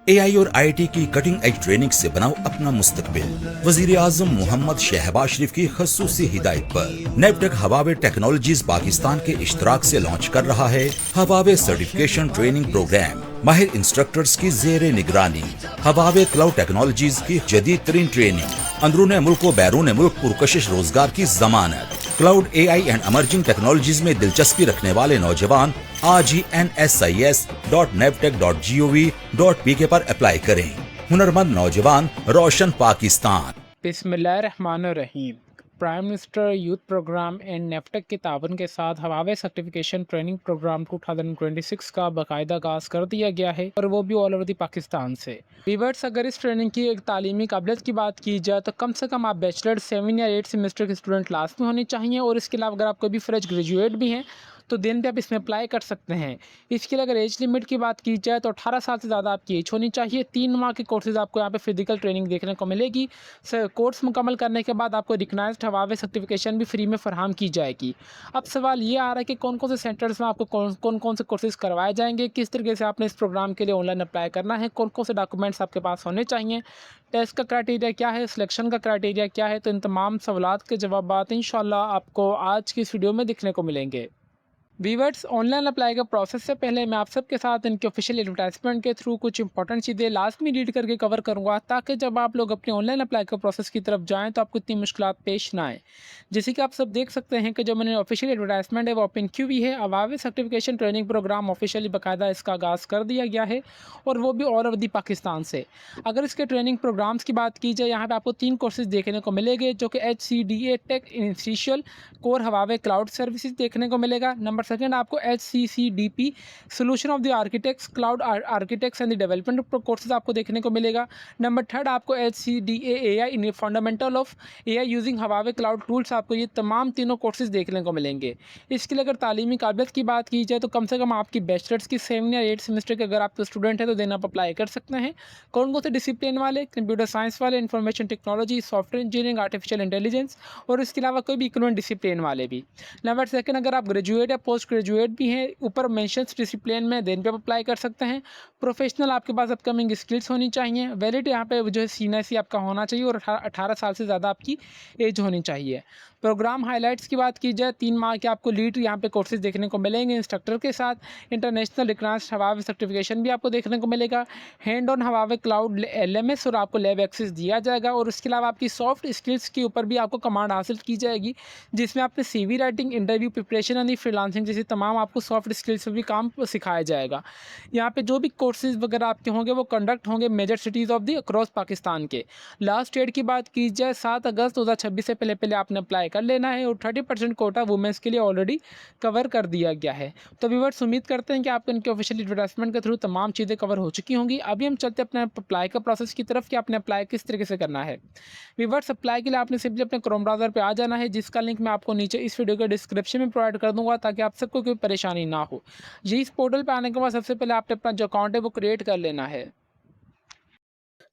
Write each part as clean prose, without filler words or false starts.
AI और IT की cutting edge training से बनाओ अपना मुस्तकबिल। वजीर आजम मोहम्मद शहबाज शरीफ की खसूसी हिदायत पर नेपटेक हवावे टेक्नोलॉजीज पाकिस्तान के इश्तराक से लॉन्च कर रहा है हवावे सर्टिफिकेशन ट्रेनिंग प्रोग्राम। माहिर इंस्ट्रक्टर्स की जेर निगरानी हवावे क्लाउड टेक्नोलॉजीज की जदीद तरीन ट्रेनिंग, अंदरून मुल्क व बैरून मुल्क पुरकशिश रोजगार की जमानत। Cloud, AI and emerging technologies में दिलचस्पी रखने वाले नौजवान आज ही nsis.navtech.gov.pk पर अप्लाई करें। हुनरमंद नौजवान, रोशन पाकिस्तान। बिस्मिल्लाहिर्रहमानिर्रहीम। Prime minister youth program and नेफ्टेक के तावन के साथ हवावे सर्टिफिकेशन ट्रेनिंग प्रोग्राम 2026 का बाकायदा आगाज़ कर दिया गया है और वो भी ऑल ओवर दी पाकिस्तान से। वीवर्स, अगर इस ट्रेनिंग की एक तालीमी काबिलियत की बात की जाए तो कम से कम आप बैचलर 7 या 8 सेमेस्टर के स्टूडेंट लास्ट में होने चाहिए और इसके अलावा अगर आप कोई भी फ्रेश ग्रेजुएट भी हैं तो दिन पे आप इसमें अप्लाई कर सकते हैं। इसके लिए अगर एज लिमिट की बात की जाए तो 18 साल से ज़्यादा आपकी एज होनी चाहिए। 3 माह के कोर्सेज़ आपको यहाँ पे फिजिकल ट्रेनिंग देखने को मिलेगी। कोर्स मुकम्मल करने के बाद आपको रिकग्नाइज्ड हवावे सर्टिफिकेशन भी फ्री में फ़राहम की जाएगी। अब सवाल ये आ रहा है कि कौन कौन से सेंटर्स में आपको कौन कौन से कोर्सेज़ करवाए जाएंगे, किस तरीके से आपने इस प्रोग्राम के लिए ऑनलाइन अप्लाई करना है, कौन कौन से डॉक्यूमेंट्स आपके पास होने चाहिए, टेस्ट का क्राइटेरिया क्या है, सिलेक्शन का क्राइटेरिया क्या है। तो इन तमाम सवालात के जवाब इंशाल्लाह आपको आज की इस वीडियो में देखने को मिलेंगे। वीवर्स, ऑनलाइन अप्लाई का प्रोसेस से पहले मैं आप सबके साथ इनके ऑफिशियल एडवर्टाइजमेंट के थ्रू कुछ इंपॉर्टेंट चीज़ें लास्ट में रीड करके कवर करूंगा ताकि जब आप लोग अपने ऑनलाइन अप्लाई का प्रोसेस की तरफ जाएं तो आपको इतनी मुश्किलात पेश ना आए। जैसे कि आप सब देख सकते हैं कि जो मैंने ऑफिशियल एडवर्टाइजमेंट है वो ओपन की हुई है। Huawei certification training program officially बाकायदा इसका आगाज़ कर दिया गया है और वो भी ऑल ओवर दी पाकिस्तान से। अगर इसके ट्रेनिंग प्रोग्राम्स की बात की जाए, यहाँ पर आपको 3 कोर्सेज देखने को मिलेंगे जो कि HCDA tech initial core Huawei cloud services देखने को मिलेगा। नंबर सेकंड आपको HCCDP solution of the architects cloud architects and the development courses आपको देखने को मिलेगा। नंबर थर्ड आपको HCDA AI in fundamental of AI using Huawei cloud tools, आपको ये तमाम तीनों कोर्सेज देखने को मिलेंगे। इसके लिए अगर तालीमी काबिलियत की बात की जाए तो कम से कम आपकी बैचलर्स की 7 या 8 सेमेस्टर के अगर आप स्टूडेंट हैं तो देन आप अप्लाई कर सकते हैं। कौन कौन से डिसिप्लिन वाले, कंप्यूटर साइंस वाले, information technology, software engineering, artificial intelligence और इसके अलावा कोई भी इकोनॉमिक डिसिप्लिन वाले भी। नंबर सेकंड, अगर आप ग्रेजुएट या पोस्ट ग्रेजुएट भी हैं ऊपर मेंशन्स डिसिप्लिन में, देन पे आप अप्लाई कर सकते हैं। प्रोफेशनल आपके पास अपकमिंग स्किल्स होनी चाहिए। वैलिड यहाँ पे जो है सीनियरसी आपका होना चाहिए और 18 साल से ज़्यादा आपकी एज होनी चाहिए। प्रोग्राम हाइलाइट्स की बात की जाए, 3 माह के आपको लीड यहाँ पे कोर्सेज देखने को मिलेंगे इंस्ट्रक्टर के साथ। इंटरनेशनल रिकग्नाइज्ड हवावे सर्टिफिकेशन भी आपको देखने को मिलेगा। Hand on Huawei cloud LMS और आपको लैब एक्सेस दिया जाएगा और उसके अलावा आपकी सॉफ्ट स्किल्स के ऊपर भी आपको कमांड हासिल की जाएगी जिसमें आपने CV राइटिंग, इंटरव्यू प्रिपरेशन यानी फ्रीलांसिंग जैसी तमाम आपको सॉफ्ट स्किल्स पर भी काम सिखाया जाएगा। यहाँ पे जो भी कोर्सेज वगैरह आपके होंगे वो कंडक्ट होंगे major cities of the across Pakistan के। लास्ट डेट की बात की जाए 7 अगस्त 2026 से पहले पहले आपने अप्लाई कर लेना है और 30% कोटा वुमेंस के लिए ऑलरेडी कवर कर दिया गया है। तो व्यूअर्स, उम्मीद करते हैं कि आपको इनके ऑफिशियल एडवर्टाइजमेंट के थ्रू तमाम चीज़ें कवर हो चुकी होंगी। अभी हम चलते अपने अप्लाई का प्रोसेस की तरफ कि आपने अप्लाई किस तरीके से करना है। व्यूअर्स, अप्लाई के लिए आपने सिंपली अपने क्रोम ब्राउज़र पे आ जाना है जिसका लिंक मैं आपको नीचे इस वीडियो के डिस्क्रिप्शन में प्रोवाइड कर दूंगा ताकि आप सबको कोई परेशानी ना हो। ये इस पोर्टल पे आने के बाद सबसे पहले आपने अपना जो अकाउंट है वो क्रिएट कर लेना है।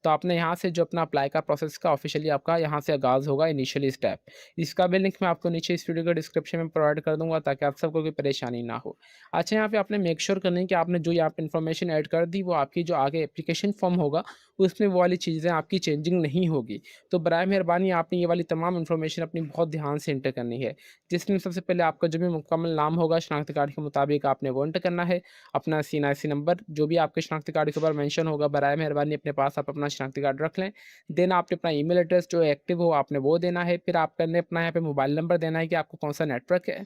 तो आपने यहाँ से जो अपना अप्लाई का प्रोसेस का ऑफिशियली आपका यहाँ से आगाज़ होगा इनिशियली स्टेप। इसका भी लिंक मैं आपको नीचे इस वीडियो के डिस्क्रिप्शन में प्रोवाइड कर दूँगा ताकि आप सबको कोई परेशानी ना हो। अच्छा, यहाँ पे आपने मेक श्योर करनी है कि आपने जो यहाँ पे इन्फॉर्मेशन ऐड कर दी वो आपकी जो आगे एप्लीकेशन फॉर्म होगा उसमें वो वाली चीज़ें आपकी चेंजिंग नहीं होगी। तो बराए मेहरबानी आपने ये वाली तमाम इन्फॉर्मेशन अपनी बहुत ध्यान से एंटर करनी है, जिसमें सबसे पहले आपका जो भी मुकम्मल नाम होगा शनाख्ती कार्ड के मुताबिक आपने वो एंटर करना है। अपना CNIC नंबर जो भी आपके शनाख्ती कार्ड के ऊपर मेंशन होगा बराए मेहरबानी अपने पास आप अपना शनाख्ती कार्ड रख लें। देन आपने अपना ईमेल एड्रेस जो एक्टिव हो आपने वो देना है। फिर आपने अपना यहाँ पे मोबाइल नंबर देना है कि आपको कौन सा नेटवर्क है।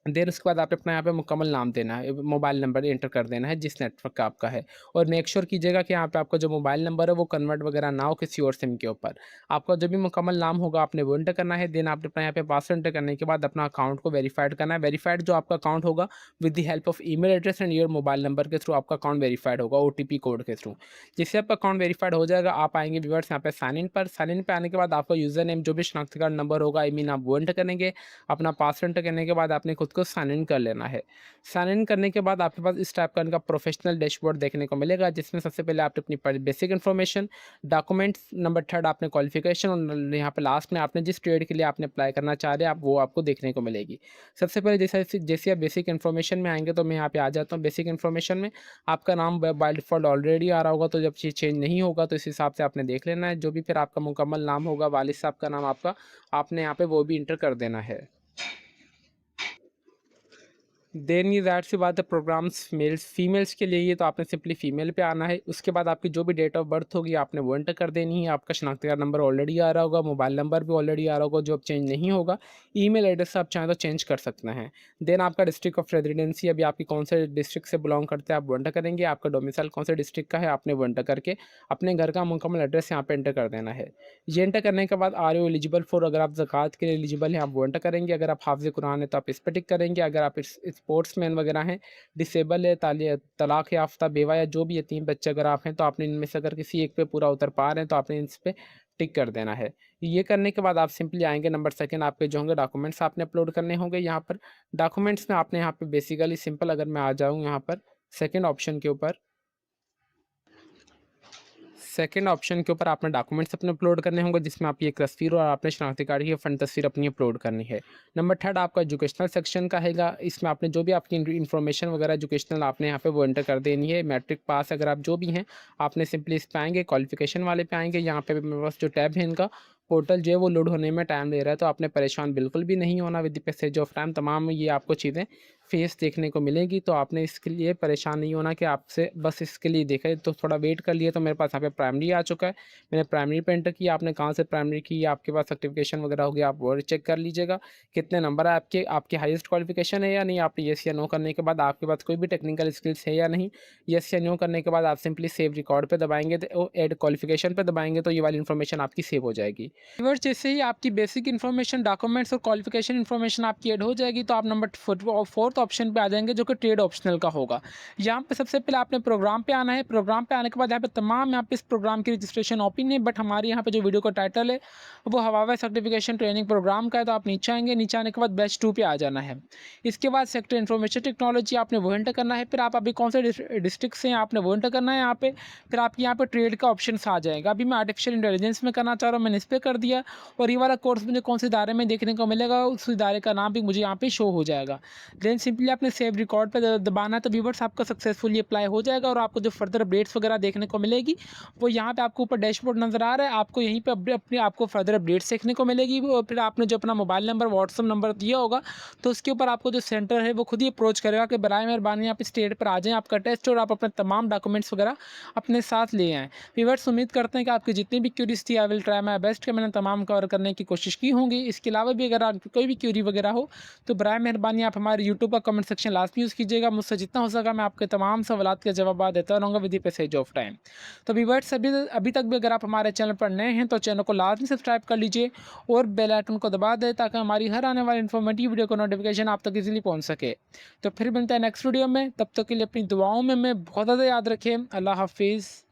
देन उसके बाद आपने अपना यहाँ पे मुकम्मल नाम देना है, मोबाइल नंबर एंटर कर देना है जिस नेटवर्क का आपका है। और मेक श्योर कीजिएगा कि यहाँ पे आपका जो मोबाइल नंबर है वो कन्वर्ट वगैरह ना हो किसी और सिम के ऊपर। आपका जो भी मुकम्मल नाम होगा आपने वो एंटर करना है। देन आपने अपना यहाँ पे पासवर्ड एंटर करने के बाद अपना अकाउंट को वेरीफाइड करना है। वेरीफाइड जो आपका अकाउंट होगा with the help of email address and your mobile number के थ्रू आपका अकाउंट वेरीफाइड होगा OTP कोड के थ्रू। जिससे आपका अकाउंट वेरीफाइड हो जाएगा, आप आएंगे व्यूअर्स यहाँ पे साइन इन पर। साइन इन पे आने के बाद आपका यूज़र नेम जो भी शनाख्ती कार्ड नंबर होगा वो एंटर करेंगे। अपना पासवर्ड एंटर करने के बाद आपने खुद को साइन इन कर लेना है। साइन इन करने के बाद आपके पास इस टाइप का इनका प्रोफेशनल डैशबोर्ड देखने को मिलेगा, जिसमें सबसे पहले आपने अपनी बेसिक इन्फॉर्मेशन, डॉक्यूमेंट्स, नंबर 3 आपने क्वालिफिकेशन और यहाँ पे लास्ट में आपने जिस ट्रेड के लिए आपने अप्लाई करना चाह रहे हैं आप वो आपको देखने को मिलेगी। सबसे पहले जैसे जैसे आप बेसिक इन्फॉर्मेशन में आएंगे तो मैं यहाँ पे आ जाता हूँ। बेसिक इन्फॉर्मेशन में आपका नाम बाय डिफ़ॉल्ट ऑलरेडी आ रहा होगा, तो जब चीज़ चेंज नहीं होगा तो इस हिसाब से आपने देख लेना है। जो भी फिर आपका मुकम्मल नाम होगा, वालिद साहब का नाम आपका, आपने यहाँ पे वो भी इंटर कर देना है। देन ये ज़ाहिर सी बात है प्रोग्राम्स मेल्स फीमेल्स के लिए, ये तो आपने सिंपली फीमेल पे आना है। उसके बाद आपकी जो भी डेट ऑफ बर्थ होगी आपने वो एंटर कर देनी है। आपका शनाख्ती कार्ड नंबर ऑलरेडी आ रहा होगा, मोबाइल नंबर भी ऑलरेडी आ रहा होगा, जो अब चेंज नहीं होगा। ईमेल एड्रेस आप चाहें तो चेंज कर सकते हैं। देन आपका डिस्ट्रिक्ट ऑफ रेजिडेंसी, अभी आपकी कौन से डिस्ट्रिक्ट से बिलोंग करते हैं आप वो एंटर करेंगे। आपका डोमिसाइल कौन से डिस्ट्रिक्ट का है आपने वो एंटर करके अपने घर का मुकम्मल एड्रेस यहाँ पे एंटर कर देना है। ये एंटर करने के बाद आर यू एलिजिबल फॉर, अगर आप ज़कात के लिए एलिजिबल हैं आप वो एंटर करेंगे। अगर आप हाफ़िज़ कुरान है तो आप इस पर टिक करेंगे। अगर आप स्पोर्ट्स मैन वगैरह हैं, डिसेबल है, तलाक याफ्ता, बेवा या जो भी यतीम बच्चे अगर आप हैं तो आपने इनमें से अगर किसी एक पे पूरा उतर पा रहे हैं तो आपने इस पे टिक कर देना है। ये करने के बाद आप सिंपली आएंगे नंबर 2 आपके जो होंगे डॉक्यूमेंट्स आपने अपलोड करने होंगे। यहाँ पर डॉक्यूमेंट्स में आपने यहाँ पे बेसिकली सिंपल अगर मैं आ जाऊँ यहाँ पर सेकेंड ऑप्शन के ऊपर, सेकंड ऑप्शन के ऊपर आपने डॉक्यूमेंट्स अपने अपलोड करने होंगे, जिसमें आपकी एक तस्वीर और आपने शनाख्ती कार्ड की फ्रंट तस्वीर अपनी अपलोड करनी है। नंबर 3 आपका एजुकेशनल सेक्शन का हैगा। इसमें आपने जो भी आपकी इन्फॉर्मेशन वगैरह एजुकेशनल आपने यहाँ पे वो एंटर कर देनी है। मैट्रिक पास अगर आप जो भी हैं आपने सिंपली इस पे आएंगे, क्वालिफिकेशन वाले पे आएंगे। यहाँ पे मेरे पास जो टैब है इनका पोर्टल जो है वो लोड होने में टाइम ले रहा है, तो आपने परेशान बिल्कुल भी नहीं होना। With the passage of time तमाम ये आपको चीज़ें फेस देखने को मिलेगी, तो आपने इसके लिए परेशान नहीं होना कि आपसे बस इसके लिए देखा है तो थोड़ा वेट कर लिए। तो मेरे पास यहाँ पे प्राइमरी आ चुका है, मैंने प्राइमरी पे एंटर किया। आपने कहाँ से प्राइमरी की, आपके पास सर्टिफिकेशन वगैरह हो गया आप वो चेक कर लीजिएगा। कितने नंबर है आपके, आपकी हाईएस्ट क्वालिफिकेशन है या नहीं। आप येस या नो करने के बाद आपके पास कोई भी टेक्निकल स्किल्स है या नहीं। येस या नो करने के बाद आप सिंपली सेव रिकॉर्ड पर दबाएंगे तो एड क्वालिफिकेशन पर दबाएंगे तो ये वाली इन्फॉर्मेशन आपकी सेव हो जाएगी। व्यूअर्स जैसे ही आपकी बेसिक इन्फॉर्मेशन, डॉक्यूमेंट्स और क्वालिफिकेशन इन्फॉर्मेशन आपकी ऐड हो जाएगी तो आप नंबर 4th ऑप्शन पे आ जाएंगे, जो कि ट्रेड ऑप्शनल का होगा। यहाँ पे सबसे पहले आपने प्रोग्राम पे आना है। प्रोग्राम पे आने के बाद यहाँ पे तमाम यहाँ पे इस प्रोग्राम की रजिस्ट्रेशन ओपन है, बट हमारे यहाँ पे जो वीडियो का टाइटल है वो हवावे सर्टिफिकेशन ट्रेनिंग प्रोग्राम का है। तो आप नीचे आएंगे, नीचे आने के बाद बैच 2 पे आ जाना है। इसके बाद सेक्टर इन्फॉर्मेशन टेक्नोलॉजी आपने वो एंटर करना है। फिर आप अभी कौन से डिस्ट्रिक्ट से हैं आपने वो एंटर करना है यहाँ पे। फिर आपके यहाँ पे ट्रेड का ऑप्शन आ जाएगा। अभी मैं आर्टिफिशियल इंटेलिजेंस में करना चाह रहा हूँ, मैंने इस पर कर दिया। और ये वाला कोर्स मुझे कौन से इदारे में देखने को मिलेगा उस इदारे का नाम भी मुझे यहाँ पे शो हो जाएगा। देन सिंपली आपने सेव रिकॉर्ड पे दबाना है, तो व्यूअर्स आपका सक्सेसफुली अप्लाई हो जाएगा। और आपको जो फर्दर अपडेट्स वगैरह देखने को मिलेगी वो यहाँ पे आपको ऊपर डैशबोर्ड नज़र आ रहा है, आपको यहीं पे अपने आपको फर्दर अपडेट्स देखने को मिलेगी। और फिर आपने जो अपना मोबाइल नंबर व्हाट्सअप नंबर दिया होगा तो उसके ऊपर आपको जो सेंटर है वो खुद ही अप्रोच करेगा कि बराए मेहरबानी आप स्टेट पर आ जाएँ, आपका टेस्ट और आप अपने तमाम डॉक्यूमेंट्स वगैरह अपने साथ ले आएँ। व्यूअर्स उम्मीद करते हैं कि आपकी जितनी भी क्यूरीज थी I will try my best कि मैंने तमाम कवर करने की कोशिश की होंगी। इसके अलावा भी अगर आपकी कोई भी क्यूरी वगैरह हो तो बराए मेहरबानी आप हमारे यूट्यूब का कमेंट सेक्शन लाजमी यूज़ कीजिएगा। मुझसे जितना हो सका मैं आपके तमाम सवालात के जवाब देता रहूँगा with the passage of time. तो व्यूअर्स अभी तक भी अगर आप हमारे चैनल पर नए हैं तो चैनल को लाजमी सब्सक्राइब कर लीजिए और बेल आइकन को दबा दें ताकि हमारी हर आने वाली इन्फॉर्मेटिव वीडियो का नोटिफिकेशन आप तक इजीली पहुँच सके। तो फिर मिलता है नेक्स्ट वीडियो में, तब तक के लिए अपनी दुआओं में मैं बहुत ज़्यादा याद रखें। अल्लाह हाफिज़।